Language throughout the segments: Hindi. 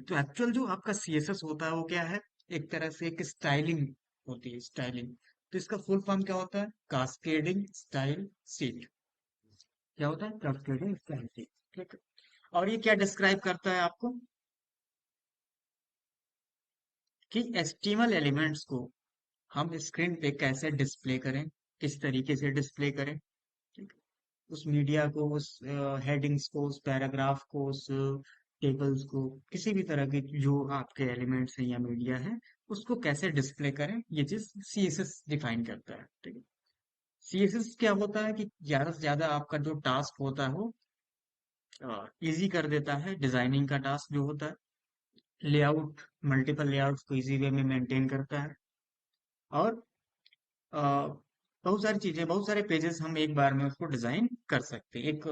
तो एक्चुअल जो आपका सीएसएस होता है वो क्या है? एक तरह से एक स्टाइलिंग होती है, स्टाइलिंग। तो इसका फुल फॉर्म क्या होता है? Cascading style seat. क्या होता है? Cascading style seat. ठीक है। और ये क्या डिस्क्राइब करता है आपको? कि एचटीएमएल एलिमेंट्स को हम स्क्रीन पे कैसे डिस्प्ले करें, किस तरीके से डिस्प्ले करें। ठीक है। उस मीडिया को, उस हेडिंग्स को, उस पैराग्राफ को, उस टेबल्स को, किसी भी तरह के जो आपके एलिमेंट्स हैं या मीडिया है, उसको कैसे डिस्प्ले करें, ये चीज सीएसएस डिफाइन करता है। ठीक है। सीएसएस क्या होता है कि ज्यादा से ज्यादा आपका जो टास्क होता है वो इजी कर देता है। डिजाइनिंग का टास्क जो होता है, लेआउट, मल्टीपल लेआउट्स को इजी वे में मेंटेन करता है। और अ, बहुत सारी चीजें, बहुत सारे पेजेस हम एक बार में उसको डिजाइन कर सकते हैं, एक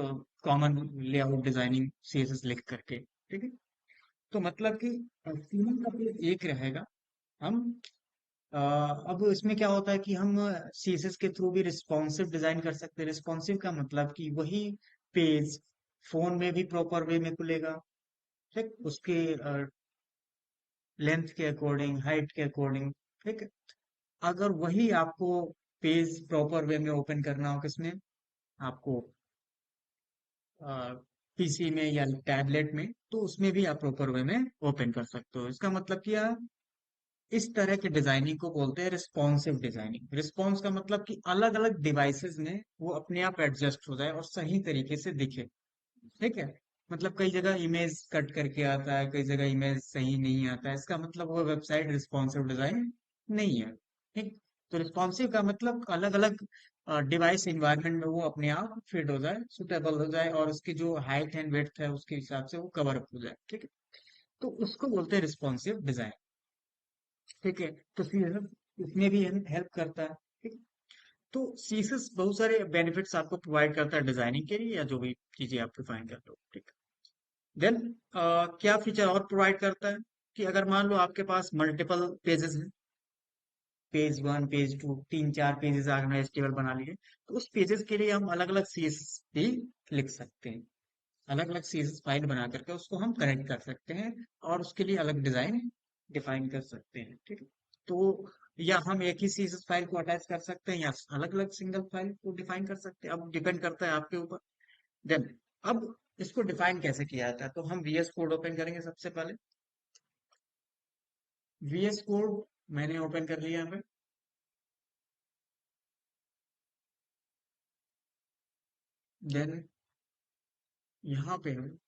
कॉमन लेआउट डिजाइनिंग सीएसएस लिख करके। ठीक है। तो मतलब कि तीनों का पेज एक रहेगा। हम अब इसमें क्या होता है कि हम सीएसएस के थ्रू भी रिस्पॉन्सिव डिजाइन कर सकते हैं। रिस्पॉन्सिव का मतलब कि वही पेज फोन में भी प्रॉपर वे में खुलेगा। ठीक, उसके लेंथ के अकॉर्डिंग, हाइट के अकॉर्डिंग। ठीक है। अगर वही आपको पेज प्रॉपर वे में ओपन करना हो, किसमें? आपको पीसी में या टैबलेट में, तो उसमें भी आप प्रॉपर वे में ओपन कर सकते हो। इसका मतलब क्या? इस तरह के डिजाइनिंग को बोलते हैं रिस्पॉन्सिव डिजाइनिंग। रिस्पॉन्स का मतलब कि अलग अलग डिवाइसेस में वो अपने आप एडजस्ट हो जाए और सही तरीके से दिखे। ठीक है। मतलब कई जगह इमेज कट करके आता है, कई जगह इमेज सही नहीं आता है, इसका मतलब वो वेबसाइट रिस्पॉन्सिव डिजाइन नहीं है। ठीक। तो रिस्पॉन्सिव का मतलब अलग अलग डिवाइस इन्वायरमेंट में वो अपने आप फिट हो जाए, सुटेबल हो जाए, और उसकी जो हाइट एंड विड्थ है उसके हिसाब से वो कवर अप हो जाए। ठीक है। तो उसको बोलते हैं रिस्पॉन्सिव डिजाइन। ठीक है। तो सीएसएस इसमें भी हेल्प करता है। ठीक है? तो सीएसएस बहुत सारे बेनिफिट्स आपको प्रोवाइड करता है डिजाइनिंग के लिए, या जो भी चीजें आप डिफाइन करते हो। ठीक है। देन क्या फीचर और प्रोवाइड करता है कि अगर मान लो आपके पास मल्टीपल पेजेस हैं, पेज वन, पेज टू, तीन चार पेजेस अगर मैं टेबल बना लिए, तो उस पेजेस के लिए हम अलग अलग सीएसएस भी लिख सकते हैं। अलग अलग सीएसएस फाइल बना करके उसको हम कनेक्ट कर सकते हैं, और उसके लिए अलग डिजाइन डिफाइन कर सकते हैं। ठीक है। तो या हम एक ही सीएसएस फाइल को अटैच कर सकते हैं, या अलग अलग सिंगल फाइल को डिफाइन कर सकते हैं। अब डिपेंड करता है आपके ऊपर। देन अब इसको डिफाइन कैसे किया जाता है, तो हम वीएस कोड ओपन करेंगे सबसे पहले। वीएस कोड मैंने ओपन कर लिया यहाँ पे। देन यहाँ पे हम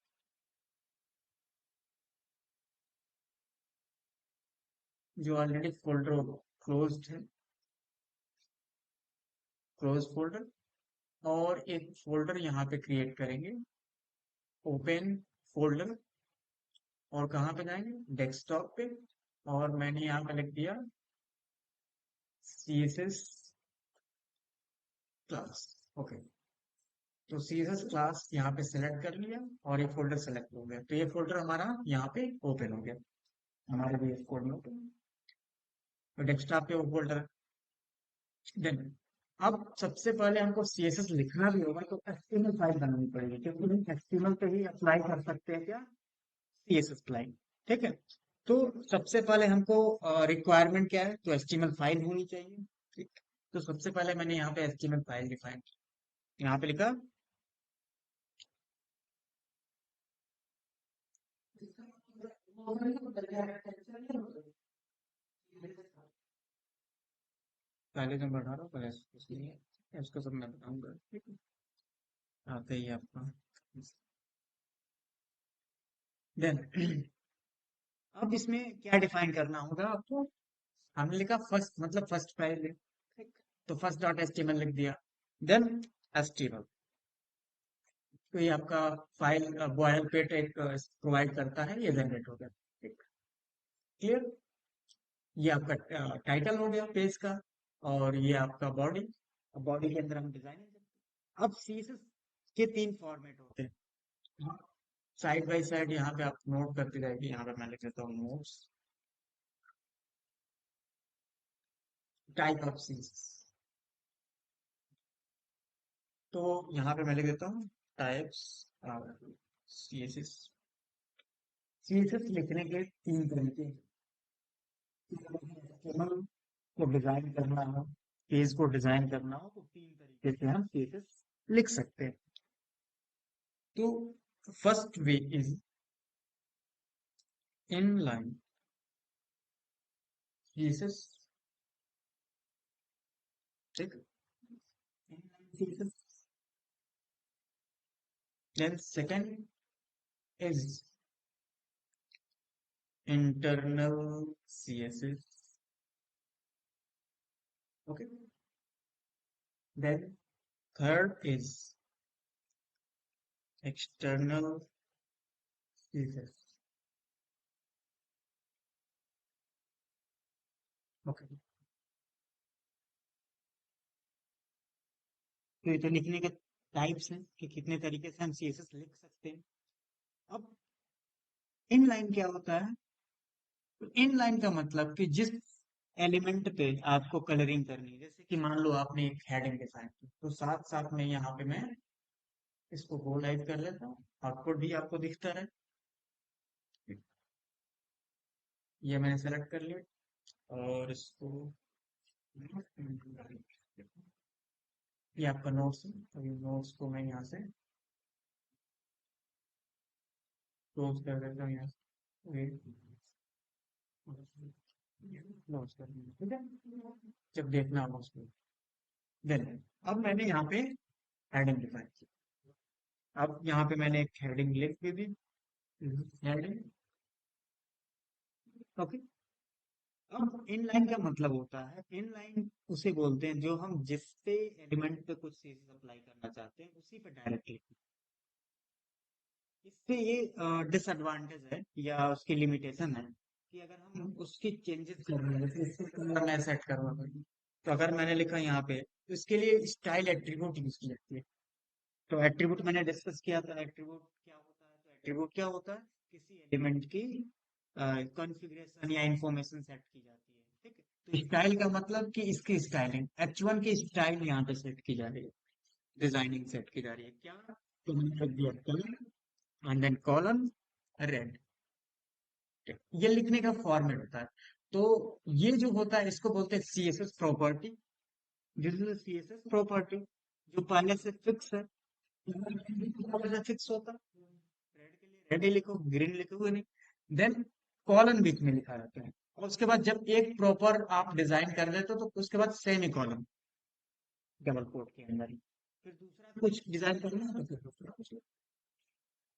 जो ऑलरेडी फोल्डर क्लोज्ड है, क्लोज फोल्डर, और एक फोल्डर यहाँ पे क्रिएट करेंगे, ओपन फोल्डर। और कहाँ पे जाएंगे? डेस्कटॉप पे। और मैंने यहाँ पे लिख दिया CSS क्लास। ओके। तो CSS क्लास यहाँ पे सेलेक्ट कर लिया, और ये फोल्डर सेलेक्ट हो गया, तो ये फोल्डर हमारा यहाँ पे ओपन हो गया, हमारे VS कोड में ओपन। तो डेस्कटॉप पे वो फोल्डर। देन अब सबसे पहले हमको CSS लिखना भी होगा, तो HTML फाइल बनानी पड़ेगी, क्योंकि हम HTML पे ही अप्लाई कर सकते हैं क्या? CSS file. ठीक है। तो सबसे पहले हमको रिक्वायरमेंट क्या है? तो HTML फाइल होनी चाहिए। ठीक। तो सबसे पहले मैंने यहाँ पे HTML फाइल डिफाइन की। यहाँ पे लिखा, पहले जो बढ़ा रहा हूँ पहले इसलिए इसको सब मैं बताऊंगा। ठीक है। आते ही आपका। देन अब इसमें क्या डिफाइन करना होगा आपको? हमने लिखा फर्स्ट, मतलब फर्स्ट फाइल है। ठीक। तो फर्स्ट डॉट एचटीएमएल लिख दिया। देन एचटीएमएल, तो ये आपका फाइल बॉयल पेट एक प्रोवाइड करता है, ये जनरेट हो गया। ठीक। क्लियर? ये आपका टाइटल हो गया पेज का, और ये आपका बॉडी। बॉडी के अंदर हम डिजाइन। अब सीएसएस के तीन फॉर्मेट होते हैं, साइड बाय साइड यहाँ पे आप नोट करते जाएंगे। यहाँ पे मैं लिख देता हूँ नोट्स, टाइप ऑफ सीएसएस। तो यहाँ पे मैं लिख देता हूँ टाइप्स सीएसएस। सीएसएस लिखने के तीन तरीके हैं। HTML को डिजाइन करना हो, पेज को डिजाइन करना हो, तो तीन तरीके से हम सीएसएस लिख सकते हैं। तो first way is inline CSS, ठीक, inline CSS. Then second is internal CSS, okay. Then third is external CSS, okay. तो ये तो लिखने के टाइप्स हैं कि कितने तरीके से हम सीएसएस लिख सकते हैं। अब इनलाइन क्या होता है? तो इनलाइन का मतलब कि जिस एलिमेंट पे आपको कलरिंग करनी है, जैसे कि मान लो आपने एक हेडिंग डिफाइन की, तो साथ साथ में यहाँ पे मैं इसको बोल्ड कर लेता हूँ, आउटपुट भी आपको दिखता रहे। ये मैंने सेलेक्ट कर लिया और इसको, ये आपका नोट्स है, तो ये नोट्स को मैं यहाँ से क्लोज कर देता हूँ, यहाँ से क्लोज कर दिया, ठीक है, जब देखना होगा उसको। देन अब मैंने यहाँ पे हेडिंग डिफाइन की, अब यहाँ पे मैंने एक हेडिंग लिख के दी, हेडिंग, ओके। अब इनलाइन का मतलब होता है, इनलाइन उसे बोलते हैं जो हम जिस पे एलिमेंट पे कुछ चीज अप्लाई करना चाहते हैं उसी पे डायरेक्टली। इससे ये डिसएडवांटेज है या उसकी लिमिटेशन है कि अगर हम उसकी चेंजेस कर रहे हैं, जैसे इससे कलर मैं सेट कर रहा हूँ, तो अगर मैंने लिखा यहाँ पे, तो इसके लिए स्टाइल एट्रीब्यूट यूज की जाती है। तो एट्रीब्यूट मैंने डिस्कस किया था, एट्रीब्यूट क्या होता है? तो एट्रीब्यूट क्या होता है? किसी एलिमेंट की कॉन्फ़िगरेशन या इंफॉर्मेशन सेट की जाती है, ठीक है। तो स्टाइल का मतलब कि इसकी स्टाइलिंग, H1 की स्टाइल यहाँ पे सेट की जा रही है, डिजाइनिंग सेट की जा रही है, क्या? तो मैंने रख दिया colour and then column red, ये लिखने का फॉर्मेट होता है। तो ये जो होता है इसको बोलते हैं CSS property. This is CSS property जो पहले से फिक्स है, पहले से फिक्स होता है। रेड के लिए रेड ही लिखो, ग्रीन लिखोगे नहीं। देन कॉलन बीच में लिखा रहता है, और उसके बाद जब एक प्रॉपर आप डिजाइन कर देते हो तो उसके बाद सेमी कॉलन डबल कोट के अंदर ही, फिर दूसरा कुछ डिजाइन करना है तो फिर दूसरा कुछ।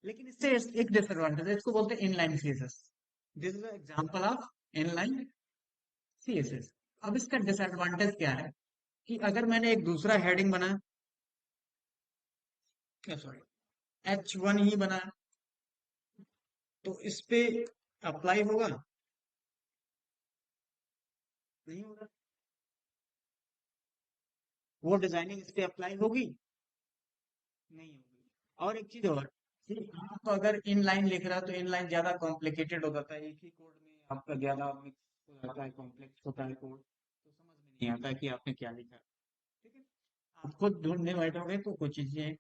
लेकिन इससे एक डिसएडवांटेज है, इसको बोलते हैं inline CSS. This is example of inline CSS. अब इसका डिसएडवांटेज क्या है कि अगर मैंने एक दूसरा हेडिंग बनाया, सॉरी, H1 ही बनाया, तो इस पे अप्लाई होगा? नहीं होगा। वो डिजाइनिंग इस पे अप्लाई होगी? नहीं होगी। और एक चीज और, कि आप अगर इन लाइन लिख रहा हो तो इन लाइन ज्यादा कॉम्प्लिकेटेड हो जाता है, एक ही कोड में आपका ज्यादा मिक्स हो जाता है, कॉम्प्लेक्स होता है कोड, तो समझ में नहीं आता कि आपने क्या लिखा है, ठीक है। आप खुद ढूंढने बैठोगे तो कुछ चीजें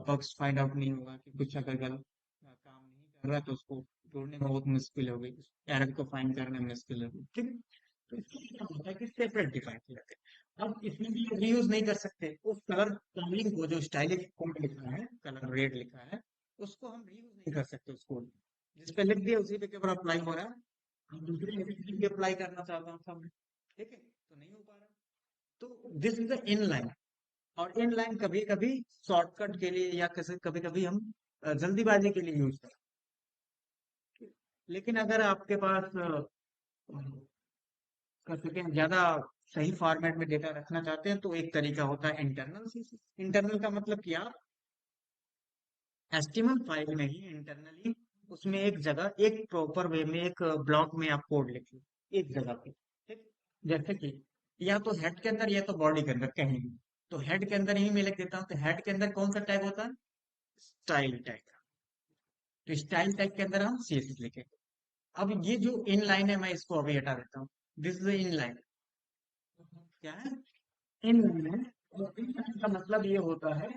बग्स फाइंड आउट नहीं होगा कि कुछ अगर गलत काम नहीं कर रहा है, तो उसको ढूंढने में बहुत मुश्किल होगी, एरर को फाइंड करने में मुश्किल होगी, ठीक है। तो इसलिए क्या होता है कि सेपरेट डिफाइन किया जाता है। अब इसमें भी रीयूज नहीं कर सकते उस कलर कलरिंग को, जो स्टाइलिश कोड लिखा है, कलर रेड लिखा है, उसको हम रीयूज नहीं कर सकते उस कोड, जिस पे लिख दिया उसी पे केवल अप्लाई हो रहा है। हम दूसरे एप्लीकेशन पे अप्लाई करना चाहता हूँ सब, ठीक है, तो नहीं हो पा रहा। तो दिस इज द इनलाइन। और इनलाइन कभी कभी शॉर्टकट के लिए या कैसे कभी कभी हम जल्दीबाजी के लिए यूज करते हैं। लेकिन अगर आपके पास कर सके ज्यादा सही फॉर्मेट में डेटा रखना चाहते हैं, तो एक तरीका होता है इंटरनल सीएसएस। इंटरनल का मतलब कि आप एचटीएमएल फाइल में ही इंटरनली उसमें एक जगह एक प्रॉपर वे में एक ब्लॉक में आप कोड लिखिए, एक जगह पे, ठीक। जैसे कि या तो हेड के अंदर या तो बॉडी के अंदर कहीं भी, तो हेड के अंदर ही मैं लिख देता हूँ, तो हेड के अंदर कौन सा टैग होता है? Style tag. तो स्टाइल टैग के अंदर हम सीएसएस लिखेंगे। अब ये जो इन लाइन है मैं इसको अभी हटा देता हूँ, दिस इज इन लाइन। क्या है? इन लाइन है। और इन लाइन का मतलब ये होता है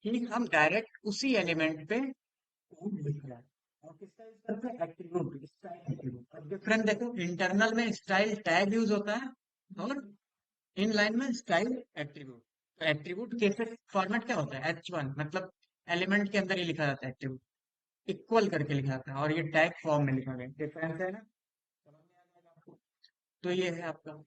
कि हम डायरेक्ट उसी एलिमेंट पे कोड लिख रहे हैं। और किसका यूज करते हैं? Attribute, style attribute. अब डिफरेंट देखो, इंटरनल में स्टाइल टैग यूज होता है और इनलाइन में स्टाइल एट्रीब्यूट। तो एट्रीब्यूट के फॉर्मेट क्या होता है? H1, मतलब एलिमेंट के अंदर ही लिखा जाता है एट्रीब्यूट, इक्वल करके लिखा जाता है, और ये टैग फॉर्म में लिखा गया है। डिफरेंस है ना, समझ में आ जाएगा आपको। तो ये है आपका।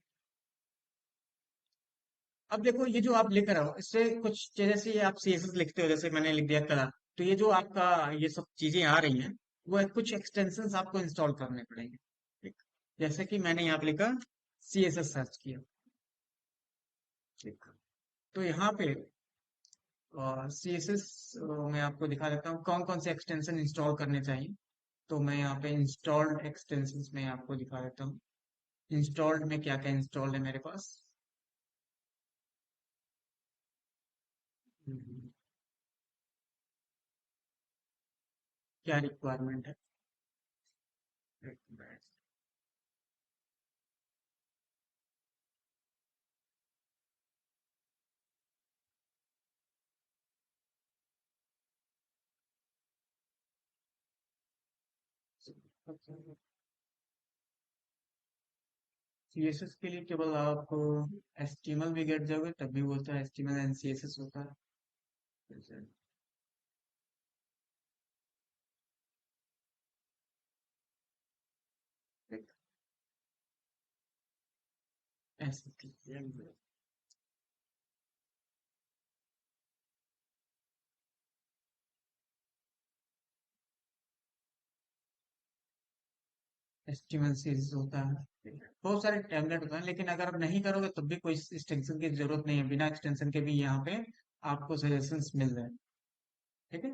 अब देखो ये जो आप लिख रहे हो, इससे कुछ जैसे ये आप सीएसएस लिखते हो, जैसे मैंने लिख दिया कलर, तो ये जो आपका ये सब चीजें आ रही हैं, वो कुछ एक्सटेंशंस आपको इंस्टॉल करने पड़ेंगे। ठीक। जैसे कि मैंने यहाँ पे लिखा सीएसएस सर्च किया। ठीक। तो यहाँ पे सीएसएस मैं आपको दिखा देता हूँ कौन कौन से एक्सटेंशन इंस्टॉल करने चाहिए। तो मैं यहाँ पे इंस्टॉल्ड एक्सटेंशंस में आपको दिखा देता हूँ। इंस्टॉल्ड में क्या क्या इंस्टॉल्ड है मेरे पास। हम्म, क्या रिक्वायरमेंट है? एक मिनट। सीएसएस के लिए केवल आप एचटीएमएल भी गिर जाओगे तब भी बोलता है एचटीएमएल एंड सीएसएस होता है। एचटीएमएल सीएसएस होता है। बहुत सारे टेम्पलेट होते हैं, लेकिन अगर आप नहीं करोगे तब भी कोई एक्सटेंशन की जरूरत नहीं है, बिना एक्सटेंशन के भी यहाँ पे आपको सजेशंस मिल रहे हैं। ठीक है,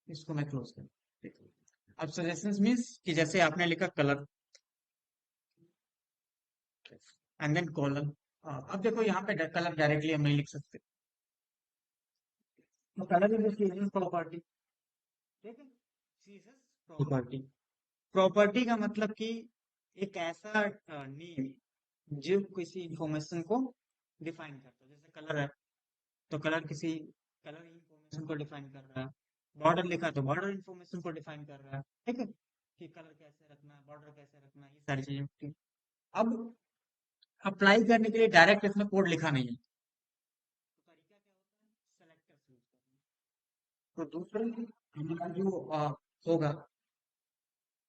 इसको मैं क्लोज कर। ठीक है। अब सजेशंस मीन्स कि जैसे आपने लिखा कलर एंड देन कॉलम। अब देखो यहाँ पे कलर डायरेक्टली हम नहीं लिख सकते, तो कलर इज सीएसएस प्रॉपर्टी। ठीक है, सीएसएस प्रॉपर्टी। प्रॉपर्टी का मतलब कि एक ऐसा नेम जो किसी इंफॉर्मेशन को डिफाइन करता है। जैसे कलर है, तो कलर किसी कलर इंफॉर्मेशन को डिफाइन कर रहा है। बॉर्डर लिखा तो बॉर्डर इंफॉर्मेशन को डिफाइन कर रहा है। ठीक है, कि कलर कैसे रखना है, बॉर्डर कैसे रखना है, ये सारी चीजें होती हैं। अब अप्लाई करने के लिए डायरेक्ट इसमें कोड लिखा नहीं है, तो तरीका क्या होता है? सेलेक्टर्स यूज करना। तो दूसरा हमारा जो होगा,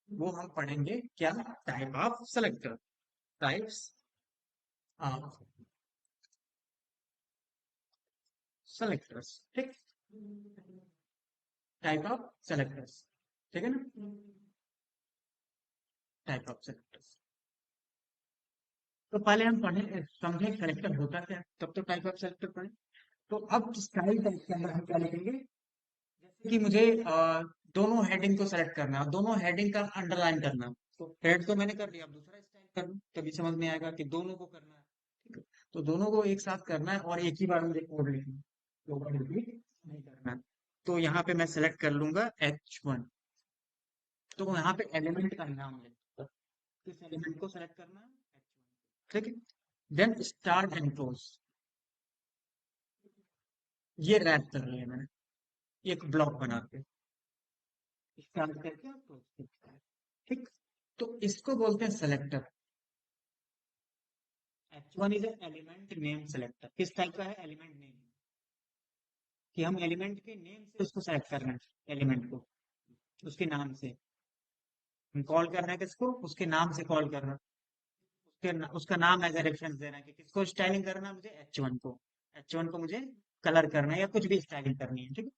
वो हम पढ़ेंगे क्या? Type of selector, types of selectors. ठीक, टाइप ऑफ सेलेक्टर्स। ठीक है ना, टाइप ऑफ सेलेक्टर्स। तो पहले हम पढ़े समझे सेलेक्टर होता क्या है, तब तो टाइप ऑफ सेलेक्टर पढ़े। तो अब स्टाइल टाइप के अंदर हम क्या लिखेंगे? जैसे कि मुझे दोनों हेडिंग को सेलेक्ट करना है, दोनों हेडिंग का अंडरलाइन करना है। तो हेड तो मैंने कर लिया, अब दूसरा स्टाइल करना, तभी समझ में आएगा कि दोनों को करना है। ठीक है? तो दोनों को एक साथ करना है और एक ही बार मुझे कोड लिखना है, दो बार रिपीट नहीं करना है। तो यहाँ पे मैं सेलेक्ट कर लूंगा H1। तो यहाँ पे एलिमेंट का नाम लिखूंगा, किस एलिमेंट को सेलेक्ट करना है? H1। ठीक है, देन स्टार्ट एंड क्लोज, ये रैप कर लिया मैंने एक ब्लॉक बना के, स्टार्ट करके और क्लोज करके। ठीक, तो इसको बोलते हैं selector. H1 is element name selector. किस टाइप का है? एलिमेंट नेम, कि हम एलिमेंट के नेम से उसको सेलेक्ट कर रहे हैं, एलिमेंट को उसके नाम से हम कॉल कर रहे हैं। किसको? उसके नाम से कॉल कर रहे हैं, उसका नाम एज ए रेफरेंस दे रहे हैं कि किसको स्टाइलिंग करना है मुझे? H1 को। H1 को मुझे कलर करना है या कुछ भी स्टाइलिंग करनी है। ठीक है,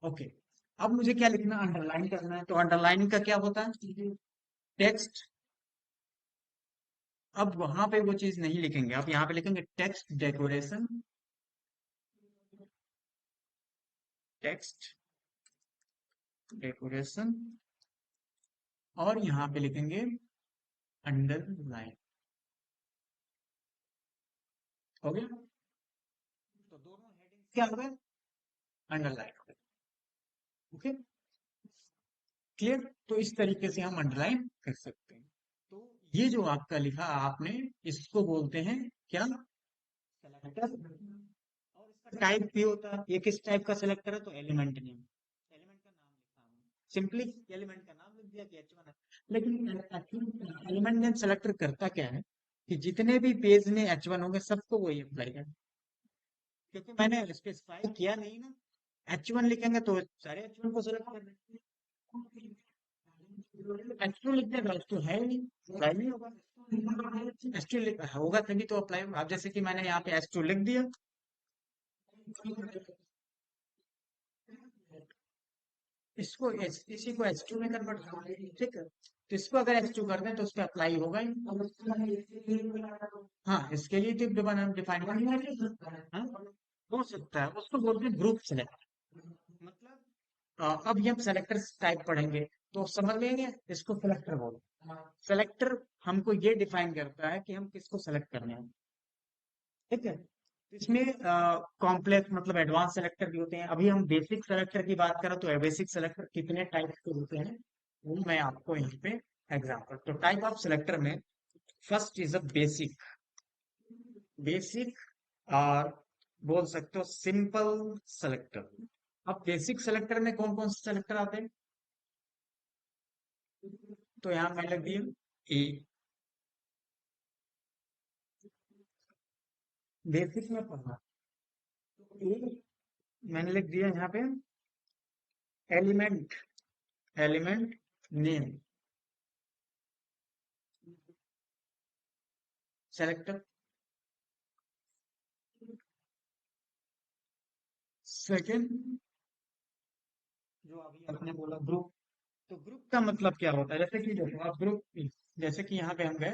ओके। अब मुझे क्या लिखना? अंडरलाइन करना है। तो अंडरलाइनिंग का क्या होता है? टेक्स्ट। अब वहां पे वो चीज नहीं लिखेंगे, आप यहाँ पे लिखेंगे टेक्स्ट डेकोरेशन, टेक्स्ट डेकोरेशन, और यहाँ पे लिखेंगे अंडरलाइन। हो गया, तो दोनों हेडिंग क्या हो गए? अंडरलाइन हो गए। Okay, clear. तो इस तरीके से हम अंडरलाइन कर सकते हैं। तो ये जो आपका लिखा आपने, इसको बोलते हैं क्या? सेलेक्टर। और इसका टाइप भी होता है, ये किस टाइप का सेलेक्टर है? तो एलिमेंट नेम, एलिमेंट का नाम लिखा है। सिंपली एलिमेंट का नाम लिख दिया कि H1 है। लेकिन एक्चुअली एलिमेंट नेम सेलेक्टर करता क्या है कि जितने भी पेज में H1 होंगे सबको वही अप्लाई कर, क्योंकि मैंने स्पेसिफाई किया नहीं ना। H1 लिखेंगे तो सारे H1 को सेलेक्ट कर देंगे। H2 लिख देगा, H2 है ही नहीं, अप्लाई नहीं होगा। H2 होगा तभी तो अप्लाई होगा। अब जैसे कि मैंने यहाँ पे H2 लिख दिया, इसको इसी को H2 में कन्वर्ट कर देंगे, ठीक है। तो इसको अगर H2 कर दें तो उस पर अप्लाई होगा ही। हाँ, इसके लिए तो डिफाइन हाँ, हो सकता है, उसको बोलते हैं ग्रुप सेलेक्ट। मतलब अब ये हम सेलेक्टर टाइप पढ़ेंगे तो समझ लेंगे, इसको सेलेक्टर बोलते हैं। सेलेक्टर हमको ये डिफाइन करता है कि हम किसको सेलेक्ट करने हैं, ठीक है। इसमें कॉम्प्लेक्स मतलब एडवांस सेलेक्टर भी होते हैं। अभी हम बेसिक सेलेक्टर की बात करें तो बेसिक सेलेक्टर कितने टाइप के होते हैं वो मैं आपको यहाँ पे एग्जांपल, तो टाइप ऑफ सेलेक्टर में first is a basic. Basic और बोल सकते हो सिंपल सेलेक्टर। अब बेसिक सेलेक्टर में कौन कौन से सेलेक्टर आते हैं, तो यहाँ मैं लग दिया ए। बेसिक में पढ़ना तो ए मैंने लिख दिया यहाँ पे element, element name selector. Second जो अभी आपने बोला ग्रुप, तो ग्रुप का मतलब क्या होता है, जैसे कि देखो आप ग्रुप, जैसे कि यहाँ पे हम गए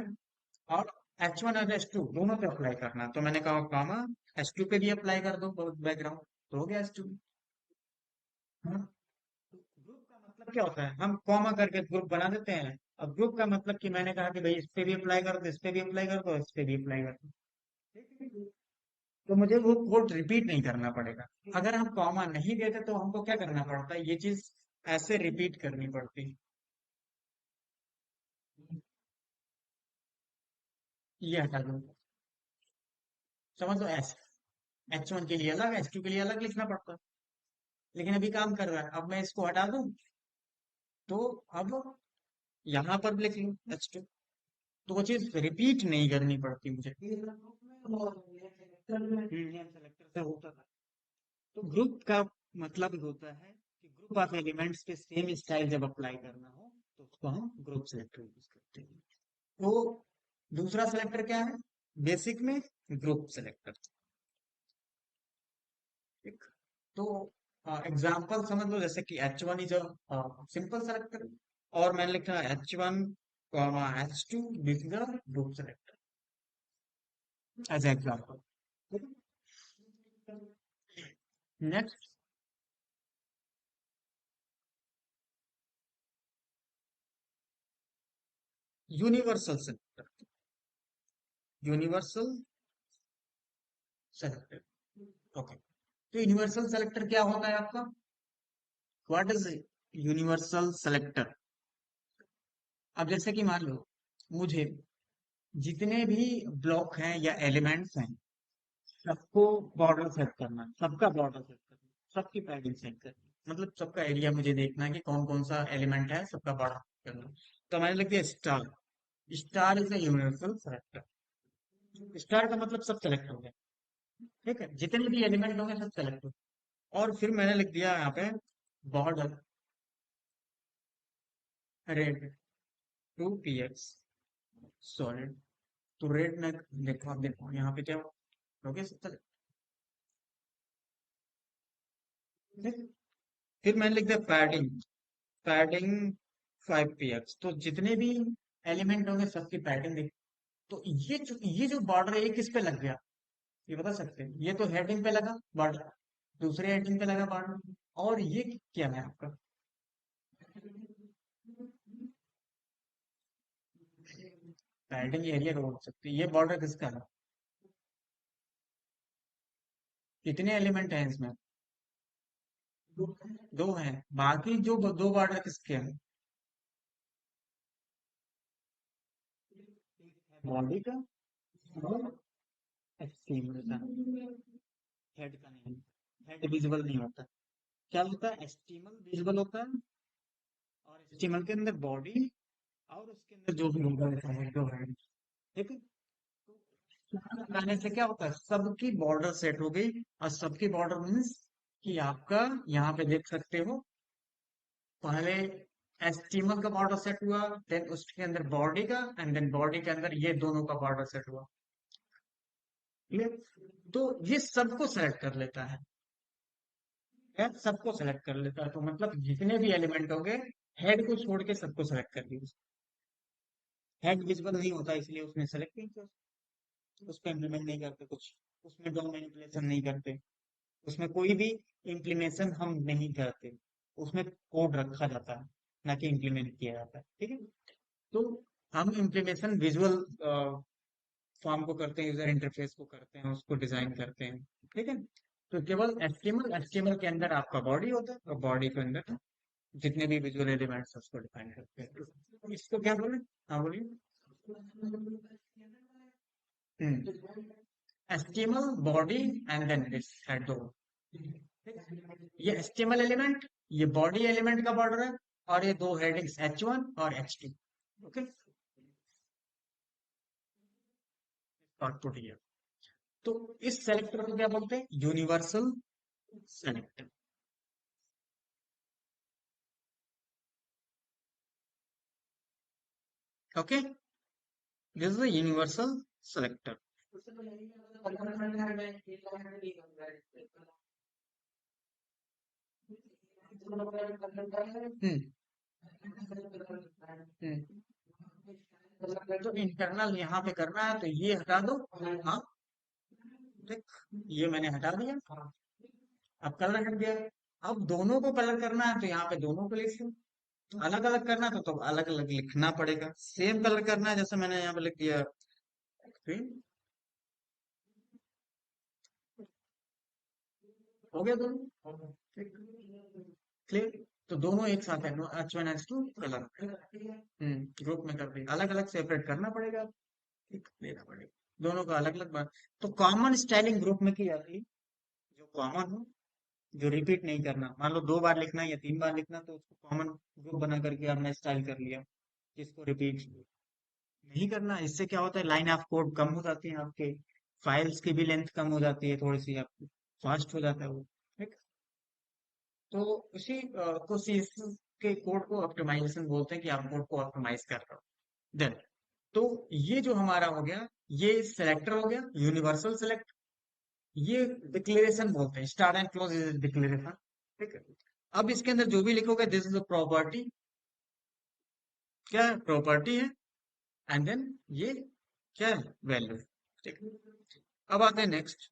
और H1 और H2 दोनों पे अप्लाई करना है, तो मैंने कहा कामा H2 पे भी अप्लाई कर दो बैकग्राउंड, तो हो गया H2। हाँ, तो ग्रुप का मतलब क्या होता है, हम कॉमा करके ग्रुप बना देते हैं। अब ग्रुप का मतलब कि मैंने कहा कि भाई इस पे भी अप्लाई कर दो, इस पे भी अप्लाई कर दो, इस पे भी अप्लाई कर दो, ठीक है। तो मुझे वो कोड रिपीट नहीं करना पड़ेगा। अगर हम कॉमा नहीं देते तो हमको क्या करना पड़ता है, ये चीज ऐसे रिपीट करनी पड़ती है। ये हटा दो, समझ लो ऐसे H1 के लिए अलग, H2 के लिए अलग लिखना पड़ता है। लेकिन अभी काम कर रहा है, अब मैं इसको हटा दूं तो अब यहाँ पर भी लिख लूं H2, तो वो चीज रिपीट नहीं करनी पड़ती मुझे। सेलेक्टर से होता था। तो ग्रुप का मतलब होता है कि ग्रुप ऑफ एलिमेंट्स पे सेम स्टाइल जब अप्लाई करना हो तो उसको हम ग्रुप सेलेक्टर यूज करते हैं। तो दूसरा सेलेक्टर क्या है, बेसिक में ग्रुप सेलेक्टर, ठीक। तो एग्जाम्पल समझ लो, जैसे कि H1 इज सिंपल सेलेक्टर और मैंने लिखा H1 H2 this is group selector as example. Next universal selector, universal selector, okay. तो यूनिवर्सल सेलेक्टर क्या होता है आपका, व्हाट इज यूनिवर्सल सेलेक्टर। अब जैसे कि मान लो मुझे जितने भी ब्लॉक हैं या एलिमेंट्स हैं सबको बॉर्डर सेट करना है, सबका बॉर्डर सेट करना है, सबकी पैडिंग सेट करनी है। मतलब सबका एरिया मुझे देखना है कि कौन कौन सा एलिमेंट है, सबका बॉर्डर करना है। तो मैंने लिख दिया star. Star is a universal selector. Star का मतलब सब सेलेक्ट हो गया, ठीक है, जितने भी एलिमेंट होंगे सब सेलेक्ट हो। और फिर मैंने लिख दिया यहाँ पे border red two p x solid. तो रेड में देखो, आप देखो यहाँ पे क्या हो गया, सब select। फिर मैंने लिख दिया पैडिंग, पैडिंग 5 px, तो जितने भी एलिमेंट होंगे सबकी पैडिंग देख। तो ये जो बॉर्डर है ये किस पे लग गया, ये बता सकते हैं। ये तो हेडिंग पे लगा बॉर्डर, दूसरे हेडिंग पे लगा बॉर्डर, और ये क्या है आपका, पैडिंग एरिया का बोल सकते हैं। ये बॉर्डर किसका है, कितने एलिमेंट हैं इसमें, दो हैं। बाकी जो दो बॉर्डर किसके हैं, बॉडी का और एक्सट्रीम का, हेड का नहीं। हेड विजिबल नहीं होता। क्या होता है, एक्सट्रीमल विजिबल होता है और HTML के अंदर बॉडी और उसके अंदर जो भी होगा वैसा है जो है, ठीक है। तो लगाने से क्या होता है, सबकी बॉर्डर सेट हो गई। और सबकी बॉर्डर मीन्स कि आपका यहाँ पे देख सकते हो, पहले HTML का बॉर्डर सेट हुआ, देन उसके अंदर बॉडी का, एंड देन बॉडी के अंदर ये दोनों का बॉर्डर सेट हुआ। क्लियर? तो ये सबको सेलेक्ट कर लेता है, क्या सबको सेलेक्ट कर लेता है, तो मतलब जितने भी एलिमेंट होंगे, हेड को छोड़ के सबको सेलेक्ट कर दिया। हेड विजिबल नहीं होता इसलिए उसने सेलेक्ट नहीं किया, उस पर इम्प्लीमेंट नहीं करते कुछ, उसमें डो मैनिपुलेशन नहीं करते, उसमें कोई भी इम्प्लीमेशन हम नहीं करते, उसमें कोड रखा जाता है, ना कि इम्प्लीमेंट किया जाता है, ठीक है। तो हम इम्प्लीमेशन विजुअल फॉर्म को करते हैं, यूजर इंटरफेस को करते हैं, उसको डिजाइन करते हैं, ठीक है। तो केवल एचटीएमएल के अंदर आपका बॉडी होता है, और बॉडी के अंदर जितने भी विजुअल एलिमेंट्स उसको डिफाइन करते हैं। तो इसको क्या बोले? हाँ बोलिए। HTML body and then this head दो, ये एचटीएमएल एलिमेंट, ये बॉडी एलिमेंट का बॉर्डर है, और ये दो हेडिंग्स H1 और H2, ओके। आउटपुट ये, तो इस सेलेक्टर को क्या बोलते हैं? Universal selector, okay. This is a universal selector. हम्म हम्म। तो इंटरनल यहाँ पे करना है तो ये हटा दो। हाँ, देख, ये मैंने हटा दिया, अब कलर हट गया। अब दोनों को कलर करना है तो यहाँ पे दोनों को लिख लो। अलग अलग करना है तो अलग अलग लिखना पड़ेगा। सेम कलर करना है जैसे मैंने यहाँ पे लिख दिया ग्रीन, हो गया दोनों, ठीक, क्लियर। तो दोनों एक साथ है, H1 H2 कलर, ग्रुप में कर दिया, अलग अलग सेपरेट करना पड़ेगा, ठीक, लेना पड़ेगा दोनों का अलग अलग बात। तो कॉमन स्टाइलिंग ग्रुप में की जाती है, जो कॉमन हो, जो रिपीट नहीं करना। मान लो 2 बार लिखना है या 3 बार लिखना, तो उसको कॉमन ग्रुप बना करके आपने स्टाइल कर लिया, जिसको रिपीट नहीं करना। इससे क्या होता है, लाइन ऑफ कोड कम हो जाती है आपके, फाइल्स की भी लेंथ कम हो जाती है थोड़ी सी, आपकी फास्ट हो जाता है वो, ठीक। तो उसी को CSS के कोड को ऑप्टिमाइजेशन बोलते हैं, कि आप कोड को ऑप्टिमाइज कर रहे हो। देन, तो ये जो हमारा हो गया, ये सेलेक्टर हो गया, यूनिवर्सल सेलेक्ट। ये डिक्लेरेशन बोलते हैं, start and close is declaration, ठीक है। अब इसके अंदर जो भी लिखोगे, दिस इज अ प्रॉपर्टी, क्या है? प्रॉपर्टी है। एंड देन ये क्या है? वैल्यू, ठीक है। अब आते हैं नेक्स्ट,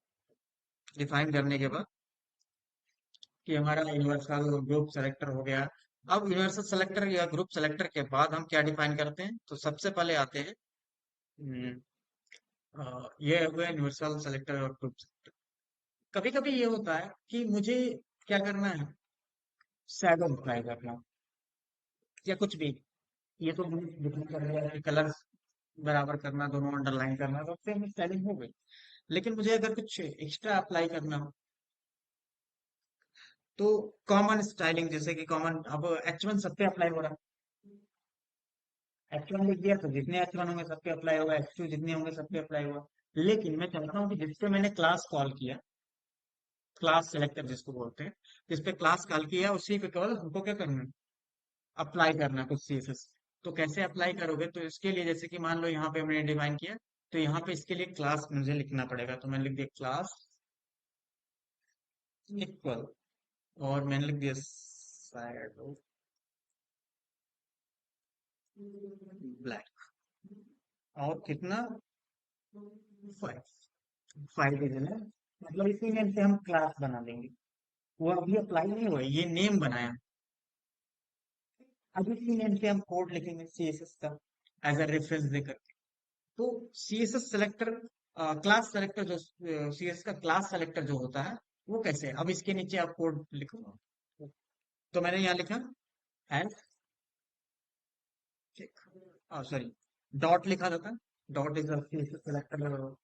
डिफाइन करने के बाद, कि हमारा यूनिवर्सल ग्रुप सेलेक्टर हो गया। अब यूनिवर्सल सेलेक्टर या ग्रुप सेलेक्टर के बाद हम क्या डिफाइन करते हैं? तो सबसे पहले आते हैं, हम्म, ये हो गया यूनिवर्सल सेलेक्टर और ग्रुप सेलेक्टर। कभी कभी ये होता है कि मुझे क्या करना है, शैडो अप्लाई करना, या कुछ भी, ये तो डिफाइन कर दिया कि कलर बराबर करना, दोनों अंडरलाइन करना, तो सेम स्टाइलिंग हो गई। लेकिन मुझे अगर कुछ एक्स्ट्रा अप्लाई करना हो, तो कॉमन स्टाइलिंग, जैसे कि कॉमन, अब H1 सब पे अप्लाई हो रहा है, H1 लिख दिया तो जितने H1 होंगे सब पे अप्लाई होगा, H2 जितने होंगे सब पे अप्लाई होगा। लेकिन मैं चाहता हूँ कि जिसपे मैंने क्लास कॉल किया, क्लास सेलेक्टर जिसको बोलते हैं, जिसपे क्लास कॉल किया, उसी पे केवल हमको क्या करना है? अप्लाई करना है कुछ CSS। तो कैसे अप्लाई करोगे? तो इसके लिए, जैसे कि मान लो यहाँ पे हमने डिफाइन किया, तो यहाँ पे इसके लिए क्लास मुझे लिखना पड़ेगा, तो मैंने लिख दिया क्लास इक्वल, और मैंने लिख दिया शैडो ब्लैक, और कितना? 5, 5 दे देना, मतलब इसी नेम से हम क्लास बना देंगे। वो अभी अप्लाई नहीं हुआ है, ये नेम बनाया, अब इसी नेम से हम कोड लिखेंगे CSS का, एज अ रेफरेंस देकर। तो CSS सेलेक्टर, क्लास सेलेक्टर जो, CSS का क्लास सेलेक्टर जो होता है, वो कैसे है? अब इसके नीचे आप कोड लिखो, तो मैंने यहाँ लिखा एंड, सॉरी, डॉट लिखा था, dot is CSS selector